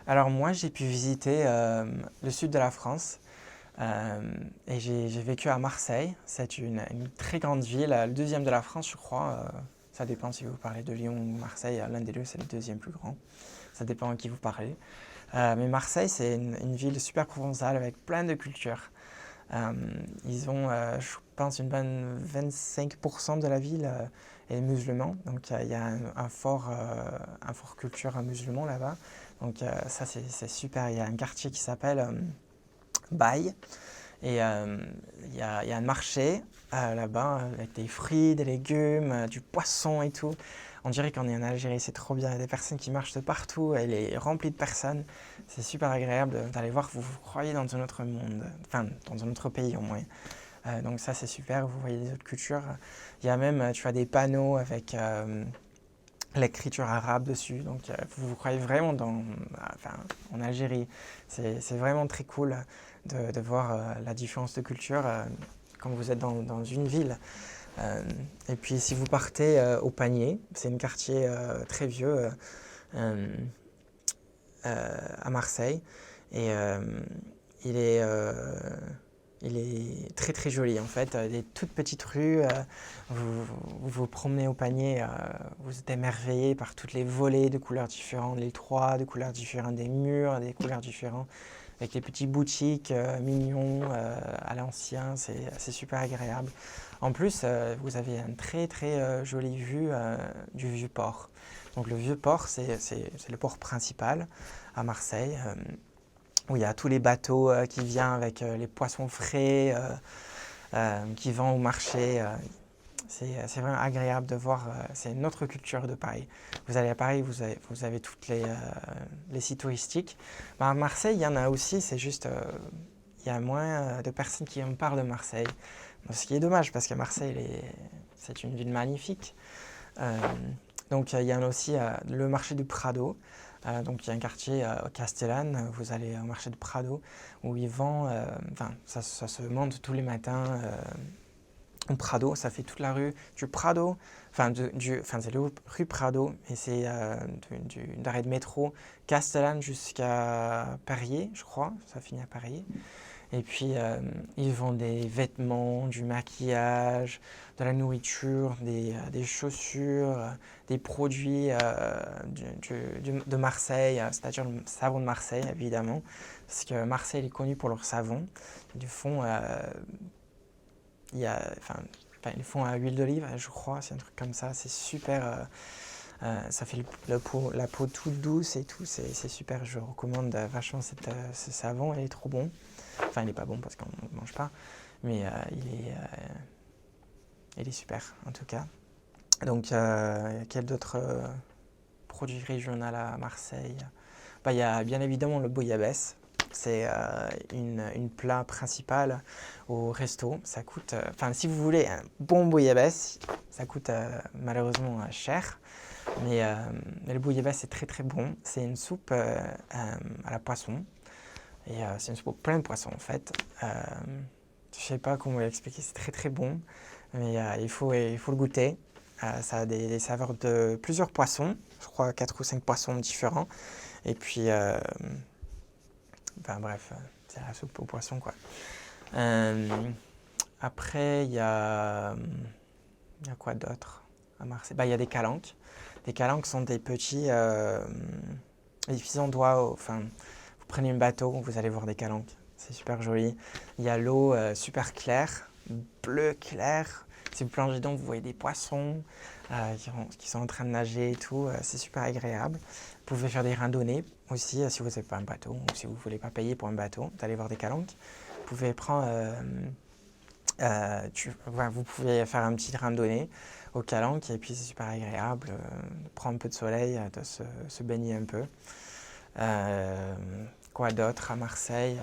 Alors moi, j'ai pu visiter le sud de la France et j'ai vécu à Marseille. C'est une très grande ville, le deuxième de la France, je crois. Ça dépend si vous parlez de Lyon ou Marseille. L'un des deux, c'est le deuxième plus grand. Ça dépend à qui vous parlez. Mais Marseille, c'est une ville super provençale avec plein de cultures. Euh, Ils ont, je pense, une bonne 25% de la ville est musulman. Donc il y a un fort culture musulman là-bas. Donc ça, c'est super. Il y a un quartier qui s'appelle Baye. Et il y a un marché là-bas avec des fruits, des légumes, du poisson et tout. On dirait qu'on est en Algérie, c'est trop bien. Il y a des personnes qui marchent de partout, elle est remplie de personnes. C'est super agréable d'aller voir, vous vous croyez dans un autre monde, enfin dans un autre pays au moins. Donc ça c'est super, vous voyez les autres cultures. Il y a même, tu as des panneaux avec l'écriture arabe dessus, donc vous vous croyez vraiment enfin, en Algérie. C'est vraiment très cool de voir la différence de culture quand vous êtes dans une ville. Euh, et puis si vous partez au Panier, c'est un quartier très vieux euh, à Marseille, et il est, euh, il est très très joli en fait. Des toutes petites rues, vous vous promenez au Panier, vous êtes émerveillé par toutes les volets de couleurs différentes, les toits de couleurs différentes, des murs, des couleurs différentes, avec les petites boutiques mignons à l'ancien, c'est super agréable. En plus, vous avez une très très jolie vue du Vieux-Port. Donc le Vieux-Port, c'est le port principal à Marseille, où il y a tous les bateaux qui viennent avec les poissons frais qui vont au marché. C'est vraiment agréable de voir, c'est une autre culture de Paris. Vous allez à Paris, vous avez toutes les sites touristiques. Mais à Marseille, il y en a aussi, c'est juste, il y a moins de personnes qui en parlent de Marseille. Ce qui est dommage, parce que Marseille, c'est une ville magnifique. Euh, donc il y a aussi le marché du Prado. Donc il y a un quartier Castellane, vous allez au marché du Prado, où ils vendent, enfin ça se monte tous les matins au Prado, ça fait toute la rue du Prado, enfin c'est la rue Prado, et c'est d'arrêt de métro Castellane jusqu'à Perrier, je crois, ça finit à Perrier. Et puis, ils vendent des vêtements, du maquillage, de la nourriture, des chaussures, des produits de Marseille, c'est-à-dire le savon de Marseille, évidemment, parce que Marseille est connu pour leur savon. Ils font, ils font à huile d'olive, je crois, c'est un truc comme ça, c'est super. Ça fait la peau toute douce et tout, c'est super. Je recommande vachement ce savon, il est trop bon. Enfin, il n'est pas bon parce qu'on ne mange pas, mais il est super en tout cas. Donc, quel d'autres produits régionaux à Marseille? Bah, il y a bien évidemment le bouillabaisse. C'est une plat principal au resto. Ça coûte, enfin, si vous voulez un bon bouillabaisse, ça coûte malheureusement cher. Mais le bouillabaisse c'est très très bon. C'est une soupe à la poisson. Et c'est une soupe plein de poissons en fait. Je sais pas comment l'expliquer, c'est très très bon. Mais il faut le goûter. Ça a des saveurs de plusieurs poissons, je crois 4 ou 5 poissons différents. Et puis, enfin bref, c'est la soupe aux poissons quoi. Euh, Après, il y a quoi d'autre à Marseille? Bah, il y a des calanques. Les calanques sont des petits endroits, enfin, vous prenez un bateau, vous allez voir des calanques. C'est super joli. Il y a l'eau super claire, bleu clair. Si vous plongez dedans, vous voyez des poissons qui sont en train de nager et tout. C'est super agréable. Vous pouvez faire des randonnées aussi si vous n'avez pas un bateau ou si vous ne voulez pas payer pour un bateau, d'aller voir des calanques. Vous pouvez prendre vous pouvez faire un petit randonnée au Calanque et puis c'est super agréable, prendre un peu de soleil, de se baigner un peu. Euh, Quoi d'autre à Marseille?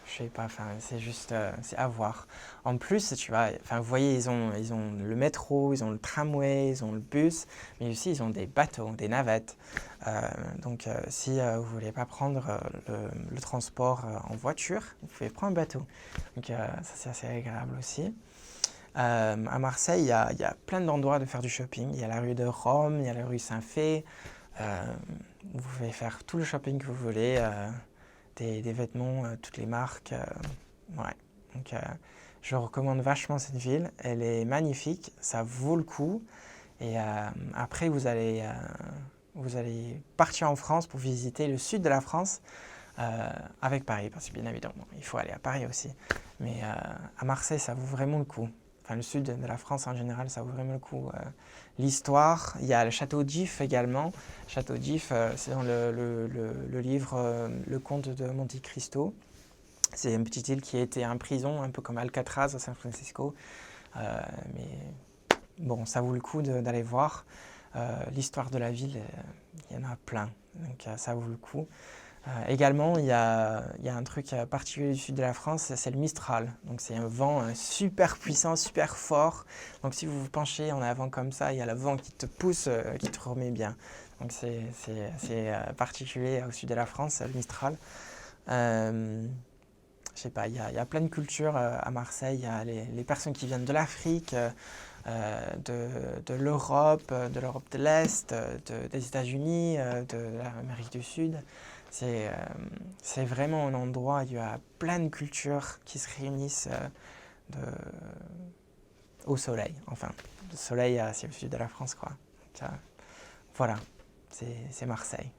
Je sais pas, enfin, c'est juste, c'est à voir. En plus, tu vois, enfin, vous voyez, ils ont le métro, ils ont le tramway, ils ont le bus, mais aussi ils ont des bateaux, des navettes. Donc, si vous voulez pas prendre le transport en voiture, vous pouvez prendre un bateau. Donc, ça c'est assez agréable aussi. À Marseille, il y a plein d'endroits de faire du shopping. Il y a la rue de Rome, il y a la rue Saint-Fé, Vous pouvez faire tout le shopping que vous voulez, des vêtements, toutes les marques. Ouais. Donc, je recommande vachement cette ville. Elle est magnifique, ça vaut le coup. Et après, vous allez partir en France pour visiter le sud de la France avec Paris, parce que bien évidemment, il faut aller à Paris aussi. Mais à Marseille, ça vaut vraiment le coup. Enfin, le sud de la France en général, ça vaut vraiment le coup. L'histoire, il y a le château d'If également. Château d'If, c'est dans le livre Le Comte de Monte Cristo. C'est une petite île qui a été en prison, un peu comme Alcatraz à San Francisco. Mais bon, ça vaut le coup d'aller voir. L'histoire de la ville, il y en a plein, donc ça vaut le coup. Également, il y a un truc particulier du sud de la France, c'est le Mistral. Donc c'est un vent super puissant, super fort. Donc si vous vous penchez en avant comme ça, il y a le vent qui te pousse, qui te remet bien. Donc c'est particulier au sud de la France, le Mistral. Je sais pas, il y a plein de cultures à Marseille. Il y a les personnes qui viennent de l'Afrique, de l'Europe, de l'Europe de l'Est, des États-Unis, de l'Amérique du Sud. C'est vraiment un endroit où il y a plein de cultures qui se réunissent au soleil. Enfin, le soleil, c'est au sud de la France, quoi. Donc, voilà, c'est Marseille.